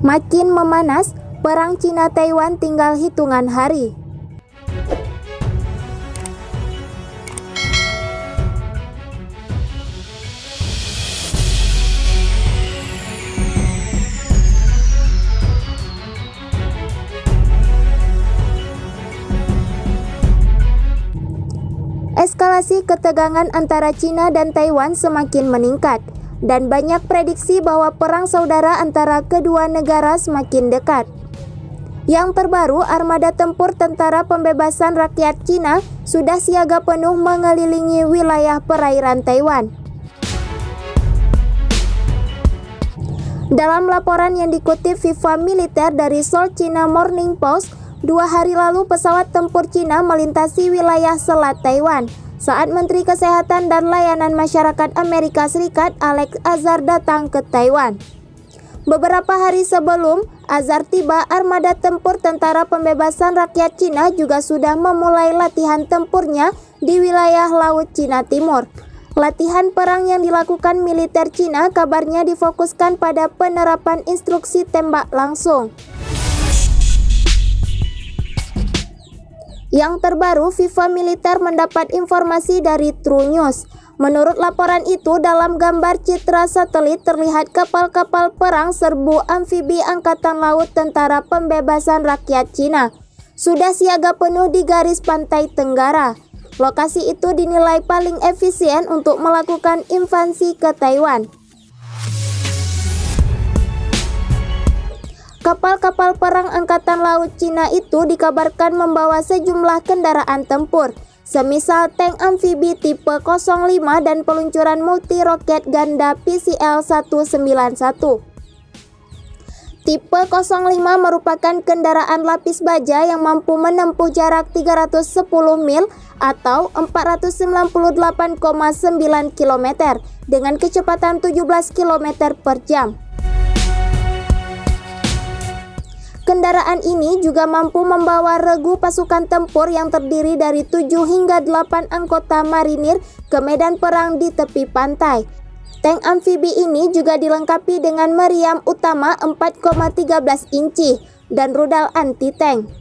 Makin memanas, perang Cina-Taiwan tinggal hitungan hari. Eskalasi ketegangan antara Cina dan Taiwan semakin meningkat, dan banyak prediksi bahwa perang saudara antara kedua negara semakin dekat. Yang terbaru, armada tempur Tentara Pembebasan Rakyat Cina sudah siaga penuh mengelilingi wilayah perairan Taiwan. Dalam laporan yang dikutip FIFA Militer dari Seoul China Morning Post, 2 hari lalu pesawat tempur Cina melintasi wilayah selat Taiwan saat Menteri Kesehatan dan Layanan Masyarakat Amerika Serikat Alex Azar datang ke Taiwan. Beberapa hari sebelum Azar tiba, armada tempur Tentara Pembebasan Rakyat Cina juga sudah memulai latihan tempurnya di wilayah Laut Cina Timur. Latihan perang yang dilakukan militer Cina kabarnya difokuskan pada penerapan instruksi tembak langsung. Yang terbaru, FIFA Militer mendapat informasi dari True News. Menurut laporan itu, dalam gambar citra satelit terlihat kapal-kapal perang serbu amfibi Angkatan Laut Tentara Pembebasan Rakyat Cina sudah siaga penuh di garis pantai Tenggara. Lokasi itu dinilai paling efisien untuk melakukan invasi ke Taiwan. Kapal-kapal perang Angkatan Laut Cina itu dikabarkan membawa sejumlah kendaraan tempur, semisal tank amfibi tipe 05 dan peluncuran multi roket ganda PCL-191. Tipe 05 merupakan kendaraan lapis baja yang mampu menempuh jarak 310 mil atau 498,9 km dengan kecepatan 17 km per jam. Kendaraan ini juga mampu membawa regu pasukan tempur yang terdiri dari 7 hingga 8 anggota marinir ke medan perang di tepi pantai. Tank amfibi ini juga dilengkapi dengan meriam utama 4,13 inci dan rudal anti-tank.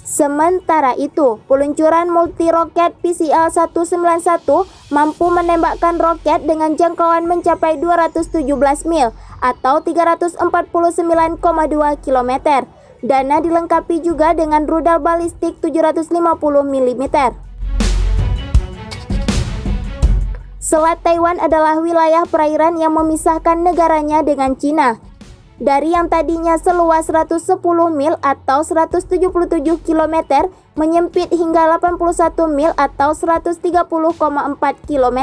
Sementara itu, peluncuran multi-roket PCL-191 mampu menembakkan roket dengan jangkauan mencapai 217 mil atau 349,2 km. Dana dilengkapi juga dengan rudal balistik 750 mm. Selat Taiwan adalah wilayah perairan yang memisahkan negaranya dengan Cina. Dari yang tadinya seluas 110 mil atau 177 km menyempit hingga 81 mil atau 130,4 km.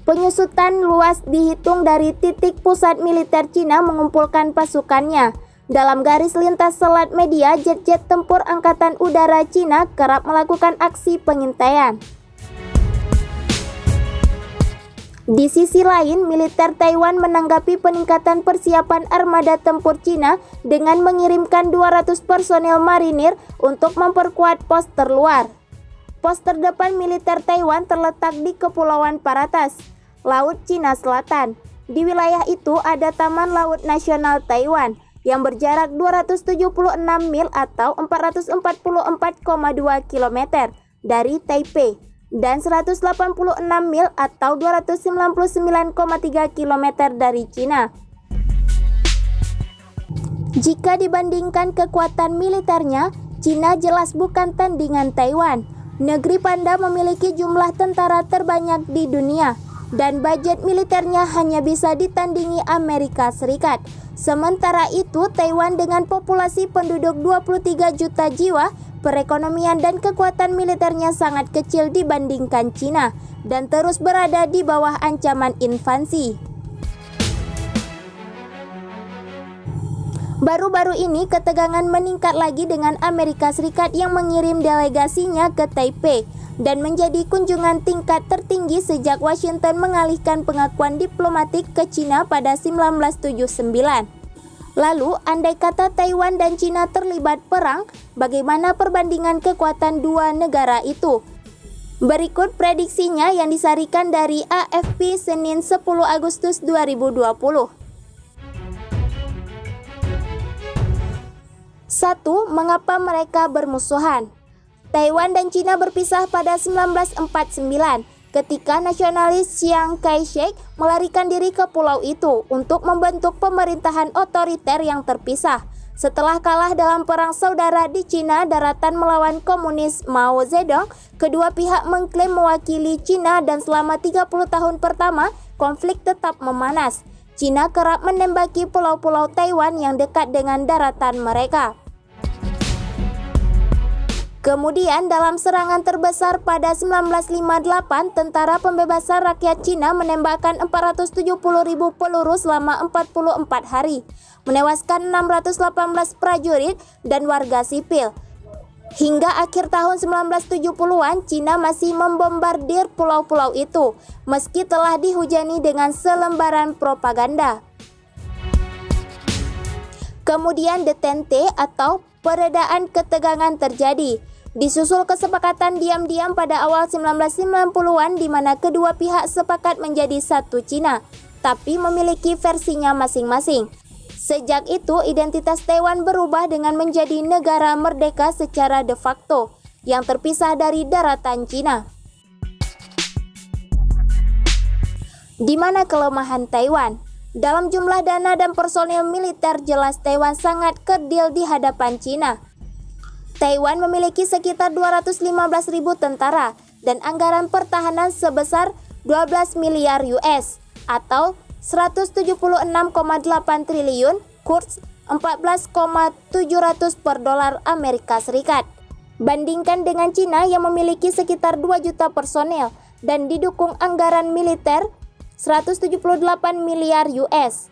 Penyusutan luas dihitung dari titik pusat militer Cina mengumpulkan pasukannya. Dalam garis lintas selat media, jet-jet tempur Angkatan Udara Cina kerap melakukan aksi pengintaian. Di sisi lain, militer Taiwan menanggapi peningkatan persiapan armada tempur Cina dengan mengirimkan 200 personel marinir untuk memperkuat pos terluar. Pos terdepan militer Taiwan terletak di Kepulauan Paratas, Laut Cina Selatan. Di wilayah itu ada Taman Laut Nasional Taiwan yang berjarak 276 mil atau 444,2 km dari Taipei dan 186 mil atau 299,3 km dari Cina. Jika dibandingkan kekuatan militernya, Cina jelas bukan tandingan Taiwan. Negeri Panda memiliki jumlah tentara terbanyak di dunia, dan budget militernya hanya bisa ditandingi Amerika Serikat. Sementara itu, Taiwan dengan populasi penduduk 23 juta jiwa, perekonomian dan kekuatan militernya sangat kecil dibandingkan Cina dan terus berada di bawah ancaman invasi. Baru-baru ini ketegangan meningkat lagi dengan Amerika Serikat yang mengirim delegasinya ke Taipei dan menjadi kunjungan tingkat tertinggi sejak Washington mengalihkan pengakuan diplomatik ke Cina pada 1979. Lalu, andai kata Taiwan dan Cina terlibat perang, bagaimana perbandingan kekuatan dua negara itu? Berikut prediksinya yang disarikan dari AFP Senin 10 Agustus 2020. 1. Mengapa mereka bermusuhan? Taiwan dan Cina berpisah pada 1949 ketika nasionalis Chiang Kai-shek melarikan diri ke pulau itu untuk membentuk pemerintahan otoriter yang terpisah. Setelah kalah dalam perang saudara di Cina daratan melawan komunis Mao Zedong, kedua pihak mengklaim mewakili Cina dan selama 30 tahun pertama, konflik tetap memanas. Cina kerap menembaki pulau-pulau Taiwan yang dekat dengan daratan mereka. Kemudian dalam serangan terbesar pada 1958, Tentara Pembebasan Rakyat Cina menembakkan 470.000 peluru selama 44 hari, menewaskan 618 prajurit dan warga sipil. Hingga akhir tahun 1970-an, Cina masih membombardir pulau-pulau itu, meski telah dihujani dengan selembaran propaganda. Kemudian detente atau peredaan ketegangan terjadi. Disusul kesepakatan diam-diam pada awal 1990-an di mana kedua pihak sepakat menjadi satu Cina, tapi memiliki versinya masing-masing. Sejak itu, identitas Taiwan berubah dengan menjadi negara merdeka secara de facto, yang terpisah dari daratan Cina. Di mana kelemahan Taiwan? Dalam jumlah dana dan personil militer jelas Taiwan sangat kerdil di hadapan Cina. Taiwan memiliki sekitar 215.000 tentara dan anggaran pertahanan sebesar 12 miliar US atau 176,8 triliun kurs 14,700 per dolar Amerika Serikat. Bandingkan dengan Cina yang memiliki sekitar 2 juta personel dan didukung anggaran militer 178 miliar US.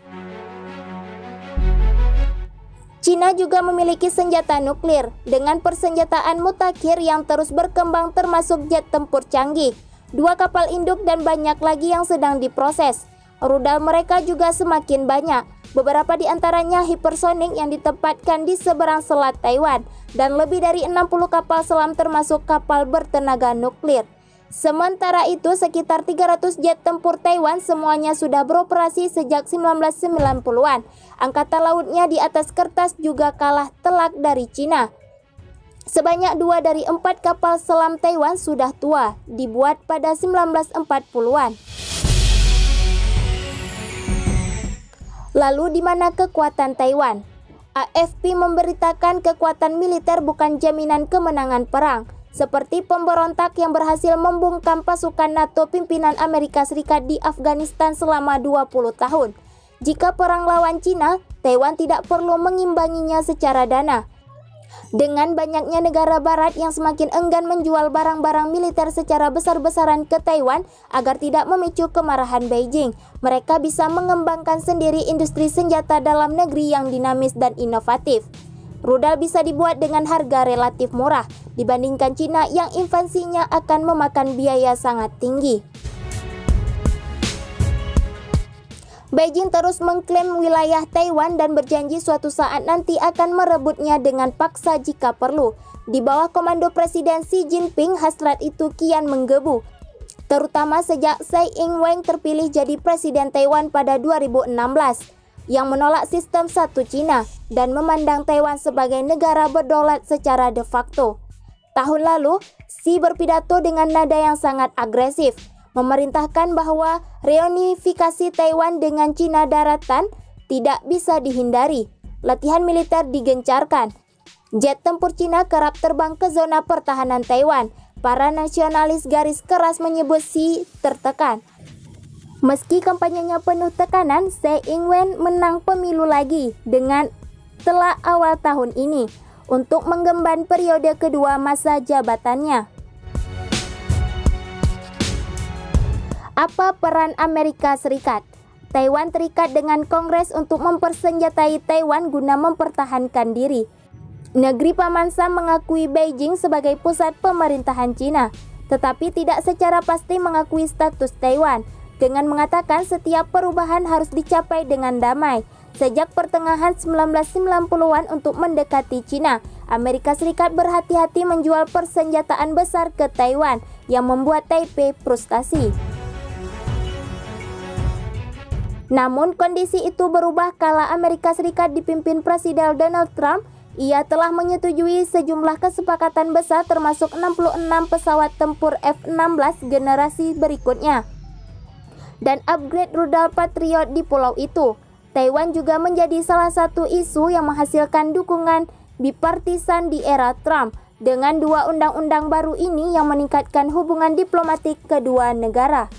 Cina juga memiliki senjata nuklir dengan persenjataan mutakhir yang terus berkembang termasuk jet tempur canggih, 2 kapal induk dan banyak lagi yang sedang diproses. Rudal mereka juga semakin banyak, beberapa di antaranya hipersonik yang ditempatkan di seberang selat Taiwan dan lebih dari 60 kapal selam termasuk kapal bertenaga nuklir. Sementara itu, sekitar 300 jet tempur Taiwan semuanya sudah beroperasi sejak 1990-an. Angkatan lautnya di atas kertas juga kalah telak dari Cina. Sebanyak 2 dari 4 kapal selam Taiwan sudah tua, dibuat pada 1940-an. Lalu di mana kekuatan Taiwan? AFP memberitakan kekuatan militer bukan jaminan kemenangan perang. Seperti pemberontak yang berhasil membungkam pasukan NATO pimpinan Amerika Serikat di Afghanistan selama 20 tahun. Jika perang lawan Cina, Taiwan tidak perlu mengimbanginya secara dana. Dengan banyaknya negara barat yang semakin enggan menjual barang-barang militer secara besar-besaran ke Taiwan agar tidak memicu kemarahan Beijing, mereka bisa mengembangkan sendiri industri senjata dalam negeri yang dinamis dan inovatif. Rudal bisa dibuat dengan harga relatif murah dibandingkan Cina yang invasinya akan memakan biaya sangat tinggi. Beijing terus mengklaim wilayah Taiwan dan berjanji suatu saat nanti akan merebutnya dengan paksa jika perlu. Di bawah komando Presiden Xi Jinping, hasrat itu kian menggebu, terutama sejak Tsai Ing-wen terpilih jadi Presiden Taiwan pada 2016. Yang menolak sistem satu Cina dan memandang Taiwan sebagai negara berdaulat secara de facto. Tahun lalu, Xi berpidato dengan nada yang sangat agresif, memerintahkan bahwa reunifikasi Taiwan dengan Cina daratan tidak bisa dihindari. Latihan militer digencarkan. Jet tempur Cina kerap terbang ke zona pertahanan Taiwan. Para nasionalis garis keras menyebut Xi tertekan. Meski kampanyenya penuh tekanan, Tsai Ing-wen menang pemilu lagi dengan telak awal tahun ini untuk menggemban periode kedua masa jabatannya. Apa peran Amerika Serikat? Taiwan terikat dengan Kongres untuk mempersenjatai Taiwan guna mempertahankan diri. Negeri Paman Sam mengakui Beijing sebagai pusat pemerintahan Cina, tetapi tidak secara pasti mengakui status Taiwan. Dengan mengatakan setiap perubahan harus dicapai dengan damai. sejak pertengahan 1990-an untuk mendekati Cina. Amerika Serikat berhati-hati menjual persenjataan besar ke Taiwan yang membuat Taipei frustasi. Namun kondisi itu berubah kala Amerika Serikat dipimpin Presiden Donald Trump. Ia telah menyetujui sejumlah kesepakatan besar termasuk 66 pesawat tempur F-16 generasi berikutnya dan upgrade rudal Patriot di pulau itu. Taiwan juga menjadi salah satu isu yang menghasilkan dukungan bipartisan di era Trump dengan dua undang-undang baru ini yang meningkatkan hubungan diplomatik kedua negara.